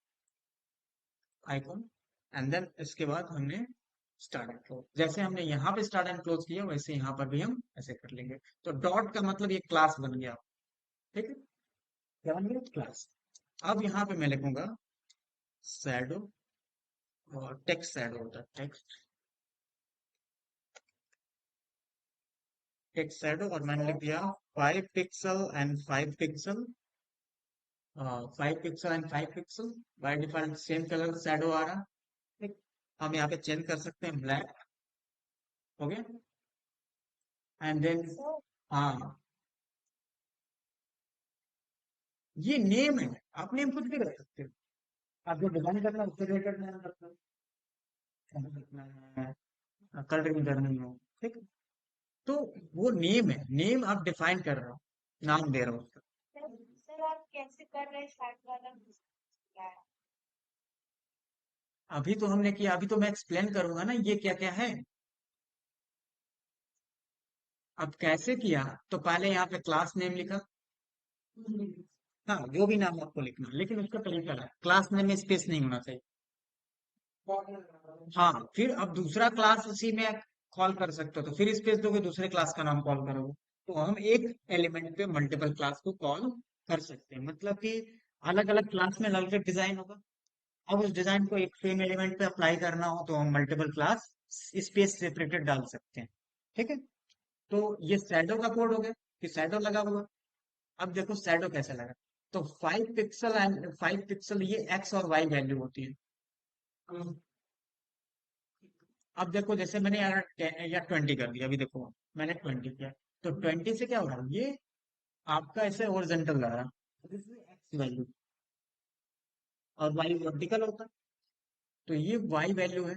icon, and then इसके बाद हमने स्टार्ट एंड क्लोज, जैसे हमने यहाँ पे स्टार्ट एंड क्लोज किया वैसे यहाँ पर भी हम ऐसे कर लेंगे। तो डॉट का मतलब ये क्लास बन गया। ठीक है, क्या बन गया? क्लास। अब यहाँ पे मैं लिखूंगा शैडो, और टेक्स्ट शैडो होता है, टेक्स्ट टेक्स्ट शैडो, और मैंने लिख दिया 5 pixels and 5 pixels, 5 pixels and 5 pixels. By default same colour shadow आ रहा। ठीक, हम यहाँ पे चेंज कर सकते हैं ब्लैक। हो गया। एंड देन हाँ, ये नेम है, आप नेम कुछ भी रख सकते हो। आप जो डिजाइन करना है उससे रिलेटेड नेम रखना है, कलरिंग करनी हो। ठीक है? तो वो नेम है, नेम आप डिफाइन कर रहे हो, नाम दे रहे हो उसका। सर आप कैसे कर रहे हैं स्टार्ट वाला क्या है? अभी तो हमने किया, अभी तो मैं एक्सप्लेन करूंगा ना ये क्या क्या है। अब कैसे किया, तो पहले यहाँ पे क्लास नेम लिखा। हाँ, जो भी नाम आपको लिखना, लेकिन उसका तरीका है, क्लास नेम में स्पेस नहीं होना चाहिए। हाँ, फिर अब दूसरा क्लास उसी में कॉल कर सकते हो, तो फिर स्पेस दोगे, दूसरे क्लास का नाम कॉल करोगे। तो हम एक एलिमेंट पे मल्टीपल क्लास को कॉल कर सकते हैं, मतलब कि अलग अलग क्लास में अलग अलग डिजाइन होगा। अब उस डिजाइन को एक सेम एलिमेंट पे अप्लाई करना हो तो हम मल्टीपल क्लास स्पेस सेपरेटेड डाल सकते हैं। ठीक है, तो ये शैडो का कोड हो गया कि शैडो लगा हुआ। अब देखो शैडो कैसे लगा। तो 5 पिक्सल एंड 5 पिक्सल, ये एक्स और वाई वैल्यू होती है। अब देखो जैसे मैंने यार या 20 कर दिया, अभी देखो मैंने 20 किया, तो 20 से क्या हो रहा है, ये आपका ऐसे ओरिजेंटल जा रहा है, एक्स वैल्यू, और वाई वर्टिकल होता है। तो ये वाई वैल्यू है।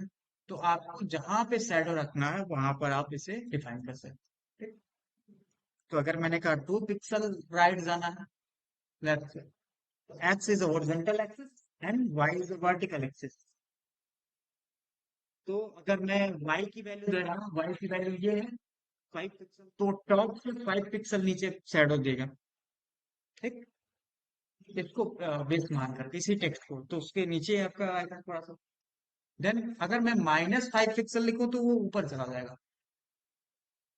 तो आपको जहां पे शैडो रखना है वहां पर आप इसे डिफाइन कर सकते हैं। ठीक? तो अगर मैंने कहा 2 पिक्सल राइट जाना है, लेफ्ट से, x is horizontal axis and y is vertical axis. तो अगर मैं y की वैल्यू दे रहा हूँ, y की वैल्यू ये है 5 पिक्सल, तो टॉप से 5 पिक्सल नीचे शैडो देगा। ठीक, इसको बेस मानकर इसी टेक्स्ट को, तो उसके नीचे आपका आएगा थोड़ा सा। देन अगर मैं -5 पिक्सल लिखूं तो वो ऊपर चला जाएगा।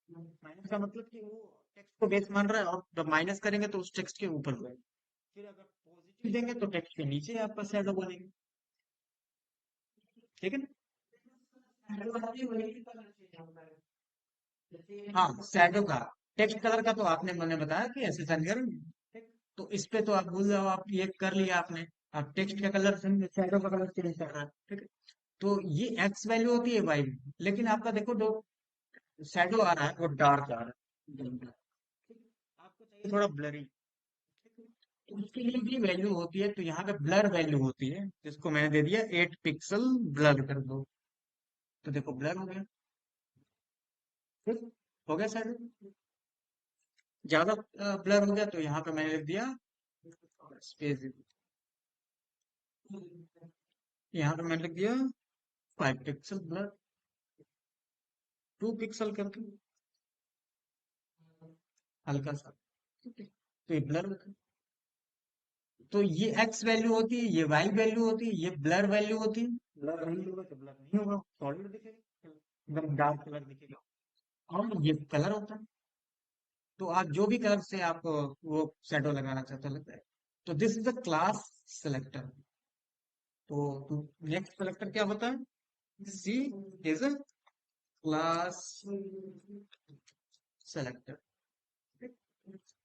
माइनस का मतलब कि वो टेक्स्ट को बेस मान रहा है, और जब माइनस करेंगे तो उस टेक्स्ट के ऊपर जाएगा। फिर अगर पॉजिटिव देंगे तो टेक्स्ट के नीचे आपका शैडो बनेगा। ठीक है ना? हाँ, शैडो का, टेक्स्ट कलर का तो आपने मैंने बताया कि ऐसे सेंड करेंगे। ठीक? तो इस पे तो आप भूल जाओ, आप ये कर लिया आपने। आप टेक्स्ट का कलर, शैडो का कलर चेंज कर रहा है। ठीक है, तो ये एक्स वैल्यू होती है वाई, लेकिन आपका देखो जो शैडो आ रहा है वो डार्क आ रहा है, आपको चाहिए थोड़ा ब्लरी। तो उसके लिए भी वैल्यू होती है, तो यहाँ पे ब्लर वैल्यू होती है, जिसको मैंने दे दिया 8 पिक्सल, ब्लर कर दो। तो देखो ब्लर हो गया। ठीक? हो गया सर। ज्यादा ब्लर हो गया तो यहाँ पे मैंने लिख दिया स्पेस, यहाँ पे मैंने लिख दिया 5 पिक्सल ब्लर, 2 पिक्सल करके हल्का सा। ठीक है, तो ये ब्लर होता है। तो ये एक्स वैल्यू होती है, ये वाई वैल्यू होती है, ये ब्लर वैल्यू होती है। ब्लर नहीं होगा तो ब्लर नहीं होगा, सॉलिड दिखेगा, एकदम डार्क कलर दिखेगा। और ये कलर होता है, तो आप जो भी कलर से आप वो शेडो लगाना चाहते हो लगता है। तो this is the class selector. तो नेक्स्ट सेलेक्टर क्या होता है, सी इज अ क्लास सेलेक्टर।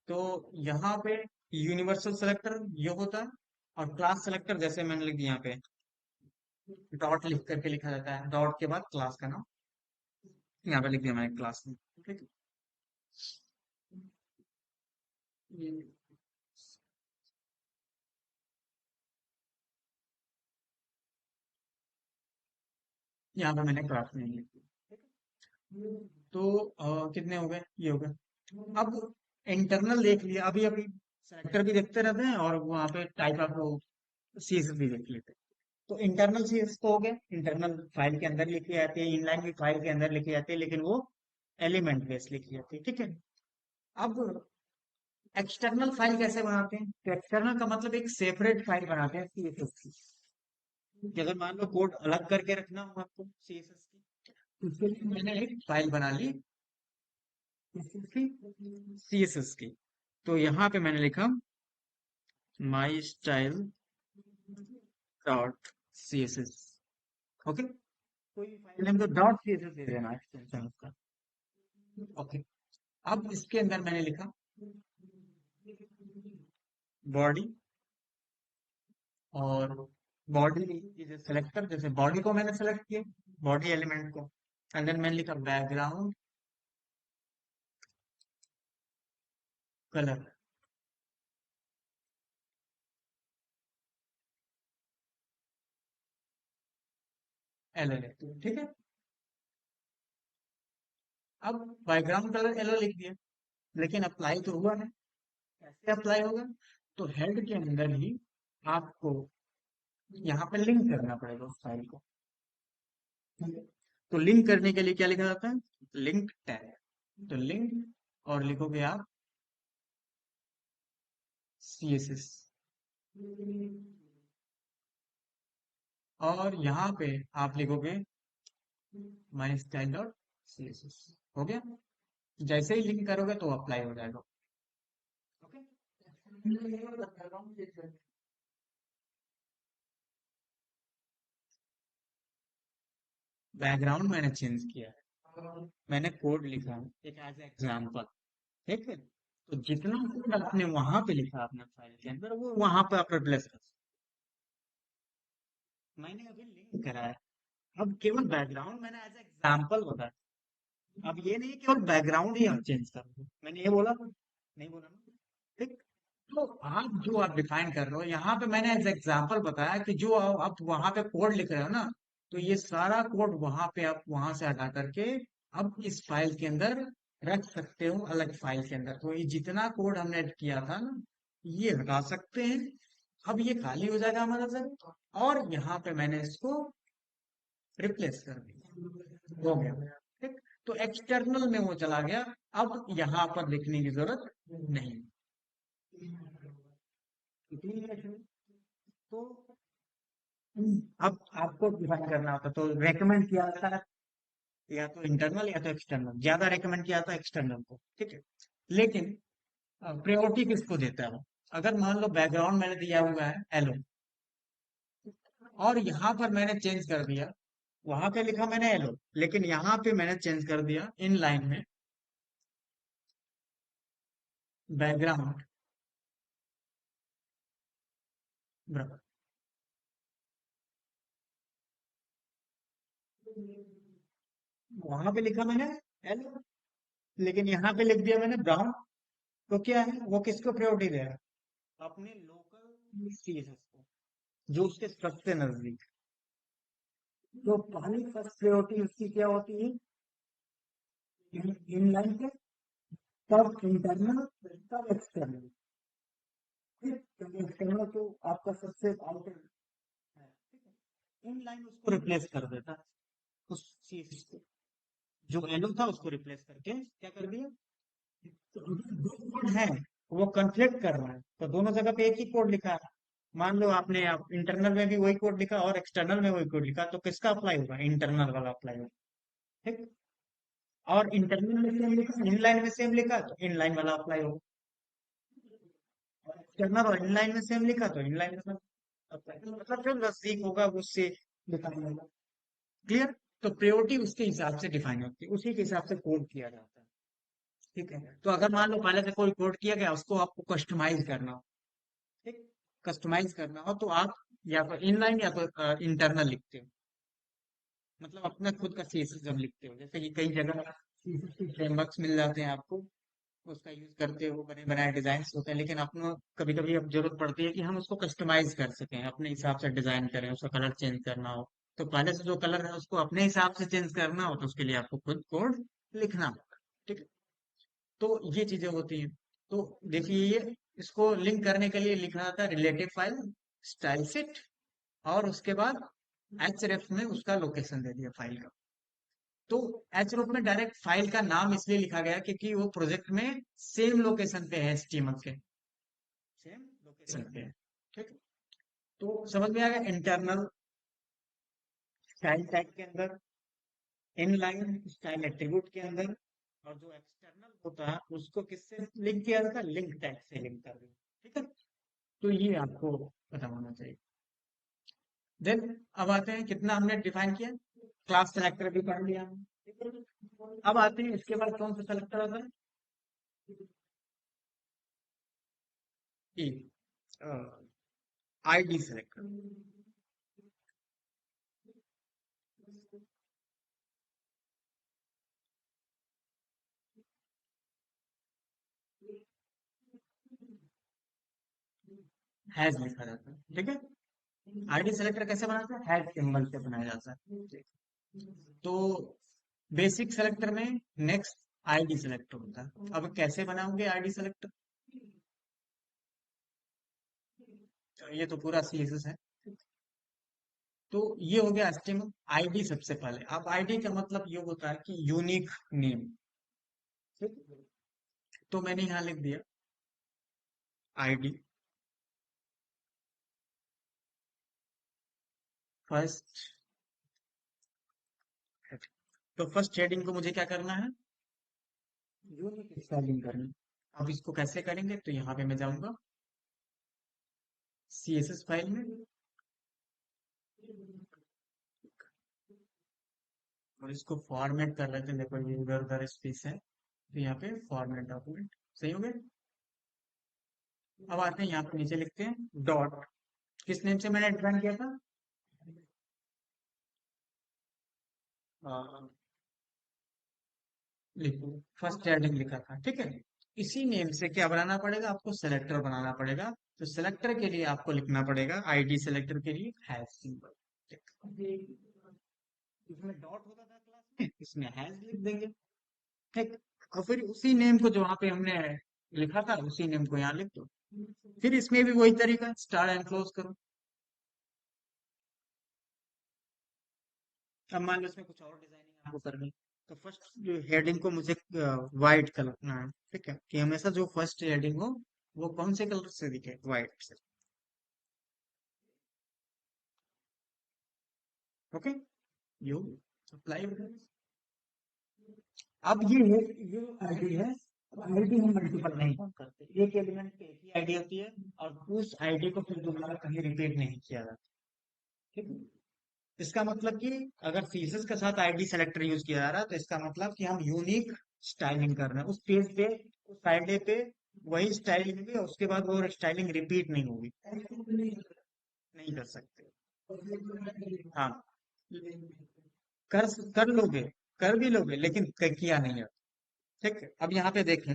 तो यहाँ पे यूनिवर्सल सेलेक्टर ये होता है, और क्लास सेलेक्टर जैसे मैंने लिख दिया यहाँ पे, डॉट लिख करके लिखा जाता है, डॉट के बाद क्लास का नाम, यहाँ पे लिख दिया मैंने क्लास में। ठीक है, यहाँ पे मैंने क्लास में लिख दिया। तो कितने हो गए, ये हो गए। अब इंटरनल देख लिया, अभी अभी सेलेक्टर भी देखते रहते हैं और वहाँ पे टाइप ऑफ सीएसएस भी देख लेते हैं। तो इंटरनल सीएसएस तो हो गए, इंटरनल फाइल के अंदर लिखी जाती है, इनलाइन भी फाइल के अंदर लिखी जाती है, लेकिन वो एलिमेंट बेस लिखी जाती है। ठीक है, अब एक्सटर्नल फाइल कैसे बनाते हैं, तो एक्सटर्नल का मतलब एक सेपरेट फाइल बनाते हैं सीएसएस की, कि अगर मान लो कोड अलग करके रखना हो आपको सीएसएस की, इसके लिए मैंने एक फाइल बना ली किसकी, CSS की। तो यहाँ पे मैंने लिखा my style dot CSS। Okay, कोई फाइल नेम तो डॉट CSS दे देना एक्सटेंशन उसका। ओके, अब इसके अंदर मैंने लिखा बॉडी, और बॉडी इज ए सेलेक्टर, जैसे बॉडी को मैंने सेलेक्ट किया, बॉडी एलिमेंट को। एंड देन मैंने लिखा बैकग्राउंड कलर, LL, ठीक है। अब बैकग्राउंड कलर येलो लिख दिया, लेकिन अप्लाई तो हुआ नहीं। कैसे अप्लाई होगा? तो हेड के अंदर ही आपको यहाँ पे लिंक करना पड़ेगा उस फाइल को। ठीक है? तो लिंक करने के लिए क्या लिखा जाता है? Link tag. तो लिंक, और लिखोगे आप CSS, और यहाँ पे आप लिखोगे माई स्टाइल डॉट CSS। हो गया। जैसे ही लिंक करोगे तो अप्लाई हो जाएगा। ओके, बैकग्राउंड मैंने चेंज किया है, मैंने कोड लिखा है एक एज एग्जाम्पल। ठीक है, तो जितना कोड आपने वहां पे लिखा अपने फाइल के अंदर, वो वहां पे आप रिप्लेस कर सकते हो। मैंने अभी लिंक करा है, अब केवल बैकग्राउंड मैंने एज एग्जाम्पल बताया। अब ये नहीं केवल बैकग्राउंड ही आप चेंज कर दो, मैंने ये बोला नहीं, बोला ना? ठीक। तो आप जो आप डिफाइन कर रहे हो यहाँ पे, मैंने एज एग्जाम्पल बताया कि जो आप वहां पे कोड लिख रहे हो ना, तो ये सारा कोड वहां पे आप वहां से हटा करके अब इस फाइल के अंदर रख सकते हो, अलग फाइल के अंदर। तो ये जितना कोड हमने ऐड किया था ना, ये हटा सकते हैं। अब ये खाली हो जाएगा हमारा सर, और यहाँ पे मैंने इसको रिप्लेस कर दिया, हो गया। ठीक। तो एक्सटर्नल में वो चला गया, अब यहाँ पर लिखने की जरूरत नहीं। ठीक है। तो अब आपको डिफाइन करना होता, तो रेकमेंड किया जाता है या तो इंटरनल या तो एक्सटर्नल, ज्यादा रेकमेंड किया जाता है एक्सटर्नल को। ठीक है, लेकिन प्रायोरिटी किसको देता है वो? अगर मान लो बैकग्राउंड मैंने दिया हुआ है एलो, और यहाँ पर मैंने चेंज कर दिया, वहां पे लिखा मैंने एलो, लेकिन यहाँ पे मैंने चेंज कर दिया इन लाइन में बैकग्राउंड बराबर, वहां पे लिखा मैंने एलो, लेकिन यहाँ पे लिख दिया मैंने ब्राउन। तो क्या है, वो किसको प्रायोरिटी दे रहा है? अपने लोकल CSS को, जो उसके सबसे नजदीक। तो पहली फर्स्ट प्रायोरिटी उसकी क्या होती है? इन लाइन पे, तब इंटरनल, तब एक्सटर्नल। एक्सटर्नल तो आपका सबसे आउटर है। इन लाइन उसको रिप्लेस कर देता है, उस चीज को, जो एलो था उसको रिप्लेस करके क्या कर दिया। तो अगर दो कोड है, वो कन्फ्लिक्ट कर रहा है, तो दोनों जगह पे एक ही कोड लिखा है। मान लो आपने आप इंटरनल में भी वही कोड लिखा और एक्सटर्नल में वही कोड लिखा, तो किसका अप्लाई होगा? इंटरनल वाला अप्लाई होगा। ठीक। और इंटरनल में सेम लिखा, इनलाइन में सेम लिखा, तो इनलाइन वाला अप्लाई होगा। और एक्सटर्नल और इनलाइन में सेम लिखा, तो इनलाइन में अप्लाई, तो मतलब जो नजदीक होगा उससे डिफाइन होगा। क्लियर? तो प्रायोरिटी उसके हिसाब से डिफाइन होती है, उसी के हिसाब से कोड किया जाता है। ठीक है, तो अगर मान लो पहले से कोई कोड किया गया, उसको आपको कस्टमाइज करना हो, ठीक, कस्टमाइज करना हो, तो आप या तो इनलाइन या तो इंटरनल लिखते हो, मतलब अपना खुद का CSS जब लिखते हो, जैसे कि कई जगह CSS के फ्रेमवर्क्स मिल जाते हैं आपको, उसका यूज करते हो, बने बनाए डिजाइन होते हैं, लेकिन अपना कभी कभी अब जरूरत पड़ती है कि हम उसको कस्टमाइज कर सकें, अपने हिसाब से डिजाइन करें, उसका कलर चेंज करना हो। तो पहले से जो कलर है उसको अपने हिसाब से चेंज करना हो, तो उसके लिए आपको खुद कोड लिखना होगा। ठीक है, तो ये चीजें होती हैं। तो देखिए, ये इसको लिंक करने के लिए लिखा जाता है रिलेटिव फाइल स्टाइल सेट, और उसके बाद href में उसका लोकेशन दे दिया फाइल का। तो href में डायरेक्ट फाइल का नाम इसलिए लिखा गया क्योंकि वो प्रोजेक्ट में सेम लोकेशन पे है, HTML के सेम लोकेशन पे है। ठीक है? तो समझ में आ गया इंटरनल स्टाइल टैग के अंदर इनलाइन स्टाइल एट्रीब्यूट के अंदर, और जो एक्सटर्नल होता है उसको किससे लिंक किया जाता है, लिंक टैग से लिंक कर दो। ठीक है, तो ये आपको पता होना चाहिए। देन अब आते हैं, कितना हमने डिफाइन किया, क्लास सेलेक्टर भी पढ़ लिया हमने, ठीक है। अब आते हैं इसके बाद कौन सा सेलेक्टर आता है, आईडी सेलेक्टर। हैज लिखा जाता है, ठीक है। आईडी सेलेक्टर कैसे बनाते हैं, हैज सिंबल से बनाया जाता है। तो बेसिक सेलेक्टर में नेक्स्ट आईडी सेलेक्टर होता है। अब कैसे बनाओगे आईडी सेलेक्टर, तो ये तो पूरा सीएसएस है। तो ये हो गया एचटीएमएल। आईडी सबसे पहले, अब आईडी का मतलब ये होता है कि यूनिक नेम। तो मैंने यहाँ लिख दिया आईडी फर्स्ट। तो फर्स्ट हेडिंग को मुझे क्या करना है, यूनिक स्टाइलिंग करनी है। अब इसको कैसे करेंगे, तो यहाँ पे मैं जाऊंगा सीएसएस फाइल में, और इसको फॉर्मेट कर लेते हैं। देखो ये इधर उधर स्पेस है, तो यहाँ पे फॉर्मेट डॉक्यूमेंट सही हो गया। अब आते हैं यहाँ पे नीचे लिखते हैं डॉट, किस नेम से मैंने डिफाइन किया था, लिखो फर्स्ट हेडिंग लिखा था, ठीक है। इसी नेम से क्या बनाना पड़ेगा, आपको सेलेक्टर बनाना पड़ेगा। तो सेलेक्टर के लिए आपको लिखना पड़ेगा, आईडी सेलेक्टर के लिए हैश सिंबल। इसमें डॉट होता था क्लास में, इसमें हैश लिख देंगे, ठीक। और फिर उसी नेम को जो वहां पे हमने लिखा था, उसी नेम को यहाँ लिख दो। फिर इसमें भी वही तरीका, स्टार एंड क्लोज करो। अब मान लो इसमें कुछ और डिजाइनिंग आपको करनी, तो फर्स्ट हेडिंग को मुझे वाइट कलर करना है, ठीक है, कि हमेशा जो फर्स्ट हेडिंग हो वो कौन से कलर से दिखे, वाइट से। Okay, you apply. अब ये आईडी है। आईडी हम मल्टीपल नहीं करते, एक एलिमेंट पे एक ही आईडी होती है, और उस आईडी को फिर दोबारा कहीं रिपीट नहीं किया जाता, ठीक है। इसका मतलब कि अगर सीएसएस के साथ आईडी सेलेक्टर यूज किया जा रहा है, तो इसका मतलब कि हम यूनिक स्टाइलिंग कर रहे हैं उस पेज पे, उस आईडी पे वही स्टाइलिंग होगी, और उसके बाद वो स्टाइलिंग रिपीट नहीं होगी, नहीं कर सकते। हाँ, कर कर लोगे, कर भी लोगे, लेकिन किया नहीं है, ठीक है। अब यहाँ पे देखें,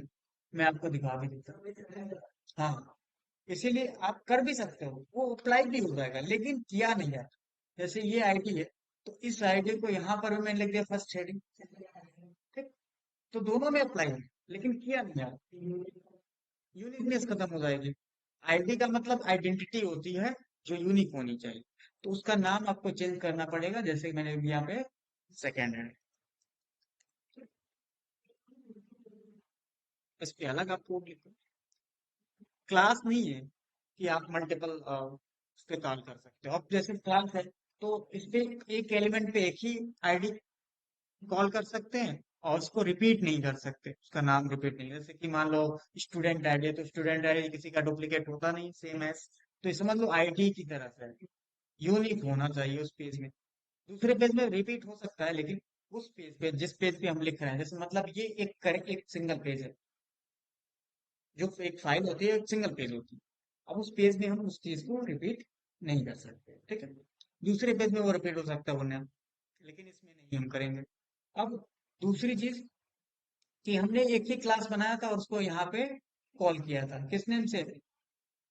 मैं आपको दिखा भी देता हूँ। हाँ, इसीलिए आप कर भी सकते हो, वो अप्लाई भी हो जाएगा, लेकिन किया नहीं है। जैसे ये आईडी है, तो इस आईडी को यहाँ पर भी मैंने लिख दिया फर्स्ट हेडिंग, ठीक। तो दोनों में अप्लाई है, लेकिन किया नहीं है, यूनिकनेस खत्म हो जाएगी। आईडी का मतलब आइडेंटिटी होती है जो यूनिक होनी चाहिए, तो उसका नाम आपको चेंज करना पड़ेगा, जैसे कि मैंने यहाँ पे सेकेंड हैंड, इस पे अलग आप कोड लिखो। क्लास नहीं है कि आप मल्टीपल उस पे कॉल कर सकते हो। अब जैसे क्लास है, तो इस पे एक एलिमेंट पे एक ही आईडी कॉल कर सकते हैं, और उसको रिपीट नहीं कर सकते, उसका नाम रिपीट नहीं। जैसे कि मान लो स्टूडेंट आईडी है, तो स्टूडेंट आईडी किसी का डुप्लीकेट होता नहीं, सेम एज। तो ये समझ लो आईडी की तरह से यूनिक होना चाहिए उस पेज में। दूसरे पेज में रिपीट हो सकता है, लेकिन उस पेज पे, जिस पेज पे हम लिख रहे हैं, जैसे मतलब ये एक सिंगल पेज है, जो एक फाइल होती है एक सिंगल पेज होती है। अब उस पेज में हम उस चीज को रिपीट नहीं कर सकते, ठीक है। दूसरे पेज में वो रिपीट हो सकता है वो नाम, लेकिन इसमें नहीं हम करेंगे। अब दूसरी चीज कि हमने एक ही क्लास बनाया था और उसको यहाँ पे कॉल किया था, किस नेम से,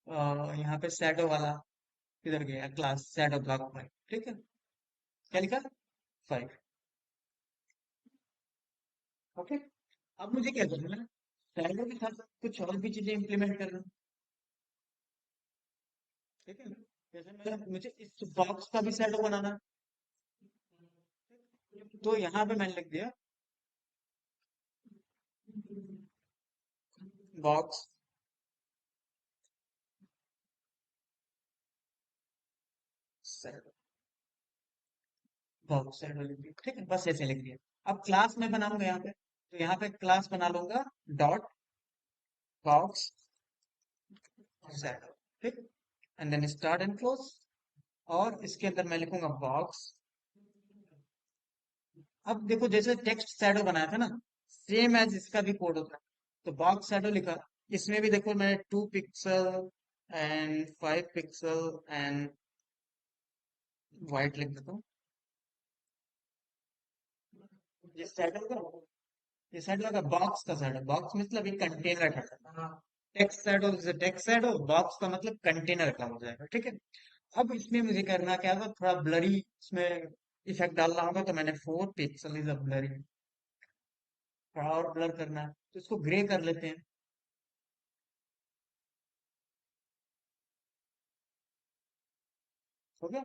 यहाँ पे शैडो वाला, किधर गया क्लास, शैडो ब्लॉक फाइव, ठीक है। क्या लिखा, फाइव, ओके। अब मुझे क्या करना है, शैडो के साथ साथ कुछ और भी चीजें इंप्लीमेंट करना है, ठीक है। जैसे मुझे इस बॉक्स का भी शैडो बनाना है, तो यहाँ पे मैंने लिख दिया बॉक्स, बॉक्स शैडो लिख दिया, ठीक है, बस ऐसे लिख दिया। अब क्लास में बनाऊंगा यहाँ पे, तो यहाँ पे क्लास बना लूंगा डॉट बॉक्स शैडो, ठीक, and then start and close. और इसके अंदर मैं लिखूंगा बॉक्स। अब देखो जैसे टेक्स्ट शैडो बनाया था ना, सेम एज इसका भी कोड होता है। तो बॉक्स शैडो लिखा, इसमें भी देखो मैंने 2 pixel and 5 pixels and white लिख देता हूँ। ये शैडो का, ये शैडो का बॉक्स का शैडो, बॉक्स मतलब एक कंटेनर का। टेक्स्ट शैडो जैसे टेक्स्ट शैडो, बॉक्स का मतलब कंटेनर का हो जाएगा, ठीक है। अब इसमें मुझे करना क्या था, थोड़ा ब्लरी इसमें इफेक्ट डालना होगा, तो मैंने 4 पिक्सल इज अ ब्लरी, थोड़ा और ब्लर करना है तो इसको ग्रे कर लेते हैं। हो गया।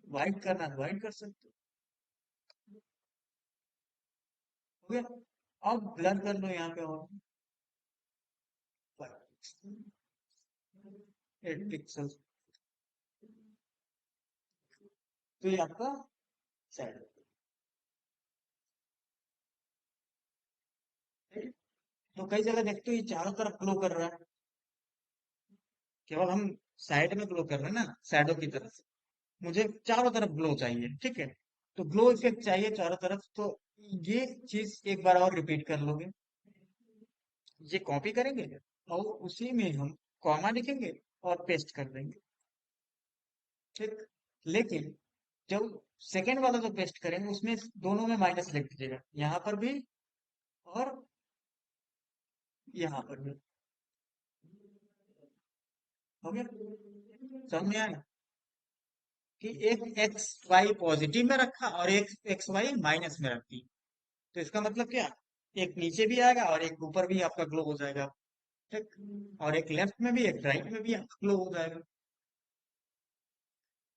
व्हाइट करना है व्हाइट कर सकते हो गया। अब ब्लर कर लो यहाँ पे और 8 पिक्सल, तो ये आपका साइड है। तो कई जगह देखते हो ये चारों तरफ ग्लो कर रहा है, केवल हम साइड में ग्लो कर रहे हैं ना शैडो की तरफ से। मुझे चारों तरफ ग्लो चाहिए, ठीक है। तो ग्लो इफेक्ट चाहिए चारों तरफ, तो ये चीज एक बार और रिपीट कर लोगे, ये कॉपी करेंगे और उसी में हम कॉमा लिखेंगे और पेस्ट कर देंगे, ठीक। लेकिन जब सेकेंड वाला जो पेस्ट करेंगे उसमें दोनों में माइनस लिख दीजिएगा, यहाँ पर भी और यहाँ पर भी। हो गया, समझ में आया कि एक एक्स वाई पॉजिटिव में रखा और एक एक्स वाई माइनस में रखी, तो इसका मतलब क्या, एक नीचे भी आएगा और एक ऊपर भी आपका ग्लो हो जाएगा, ठीक। और एक लेफ्ट में भी एक राइट में भी आपका ग्लो हो जाएगा।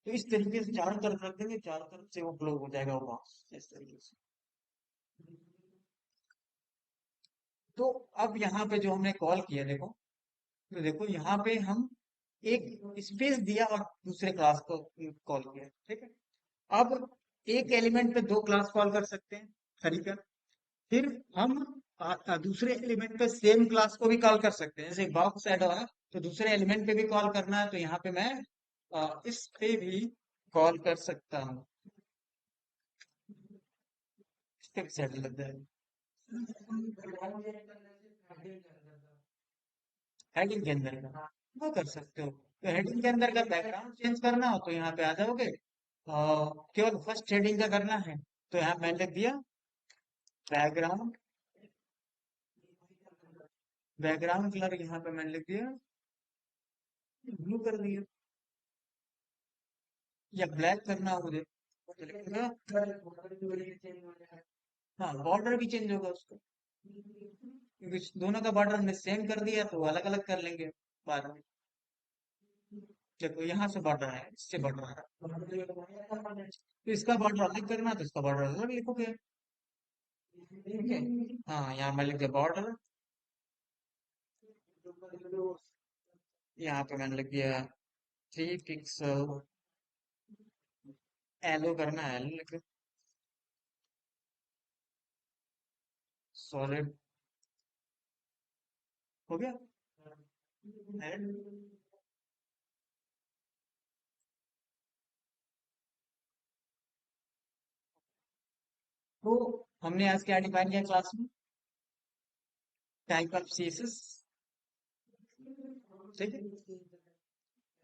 तो इस तरीके से चारों तरफ रख देंगे, चारों तरफ से वो ग्लो हो जाएगा वो बॉक्स इस तरीके से। तो अब यहाँ पे जो हमने कॉल किया देखो, तो देखो यहाँ पे हम एक स्पेस दिया और दूसरे क्लास को कॉल किया, ठीक है। अब एक एलिमेंट पे दो क्लास कॉल कर सकते हैं, तरीका। फिर हम दूसरे एलिमेंट पे सेम क्लास को भी कॉल कर सकते हैं, जैसे बॉक्स ऐड हुआ तो दूसरे एलिमेंट पे भी कॉल करना है, तो यहाँ पे मैं इस पे भी कॉल कर सकता हूँ, इस पे भी सेट लग जाएगा। हेडिंग के अंदर का वो कर सकते हो, तो हेडिंग के अंदर का बैकग्राउंड चेंज करना हो तो यहाँ पे आ जाओगे, केवल फर्स्ट हेडिंग का करना है, तो यहाँ मैंने लिख दिया बैकग्राउंड, बैकग्राउंड कलर यहाँ पे मैंने लिख दिया ब्लू कर दिया, या ब्लैक करना हो मुझे तो लिखूंगा, हाँ बॉर्डर भी चेंज होगा उसका, क्योंकि दोनों का बॉर्डर हमने सेम कर दिया तो अलग अलग कर लेंगे बाद में। देखो यहाँ से बॉर्डर है, इससे बॉर्डर है, तो इसका बॉर्डर अलग करना है, तो इसका बॉर्डर अलग लिखोगे, ठीक है। हाँ यहाँ मैं लिख दिया बॉर्डर, यहाँ पे मैंने लिख दिया 3 पिक्सल, एलो करना है एलो लिख, सॉलिड, हो गया। And तो हमने आज क्या डिफाइन किया क्लास में, टाइप ऑफ सीएसएस, ठीक है,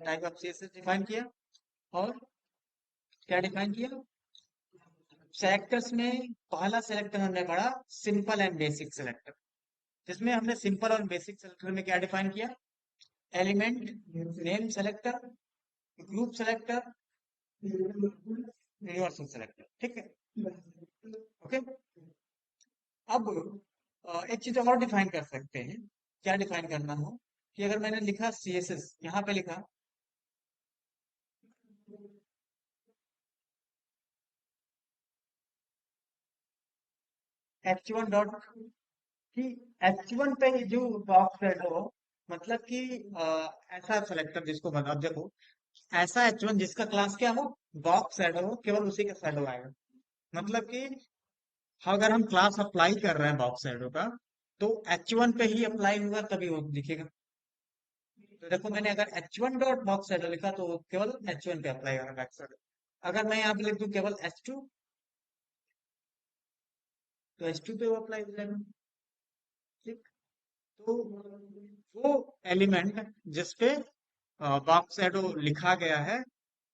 टाइप ऑफ सीएसएस डिफाइन किया। और क्या डिफाइन किया, सेलेक्टर्स में पहला सेलेक्टर हमने पढ़ा सिंपल एंड बेसिक सेलेक्टर, जिसमें हमने सिंपल और बेसिक सेलेक्टर में क्या डिफाइन किया, element name selector, group selector, universal selector, ठीक है। ओके। अब एक चीज और डिफाइन कर सकते हैं, क्या डिफाइन करना हो, कि अगर मैंने लिखा सीएसएस, यहाँ पे लिखा H1 डॉट, कि H1 पे ही जो बॉक्स है हो, मतलब कि ऐसा सेलेक्टर जिसको बना, अब देखो ऐसा H1 जिसका क्लास क्या हो, बॉक्स शैडो केवल उसी का शैडो आएगा। मतलब कि अगर हम क्लास अप्लाई कर रहे हैं बॉक्स शैडो का, तो H1 पे ही अप्लाई होगा तभी वो दिखेगा। तो देखो मैंने अगर H1 डॉट बॉक्स शैडो लिखा तो वो केवल H1 पे अप्लाई होगा बॉक्स शैडो। अगर मैं यहाँ पे लिख दूं केवल H2, तो H2 पे वो अप्लाई हो जाएगा। ठीक। तो वो एलिमेंट जिसपे बॉक्स शैडो लिखा गया है,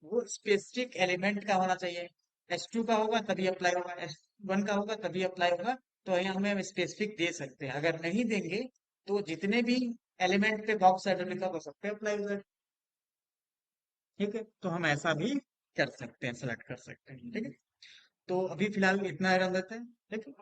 वो स्पेसिफिक एलिमेंट का होना चाहिए। H2 का होगा तभी अप्लाई होगा, H1 का होगा तभी अप्लाई होगा। तो यहाँ हमें हम स्पेसिफिक दे सकते हैं, अगर नहीं देंगे तो जितने भी एलिमेंट पे बॉक्स शैडो लिखा हो सब पे अप्लाई हो जाएगा। ठीक है, तो हम ऐसा भी कर सकते हैं, सेलेक्ट कर सकते हैं। ठीक है, तो अभी फिलहाल इतना रन देते हैं। ठीक है।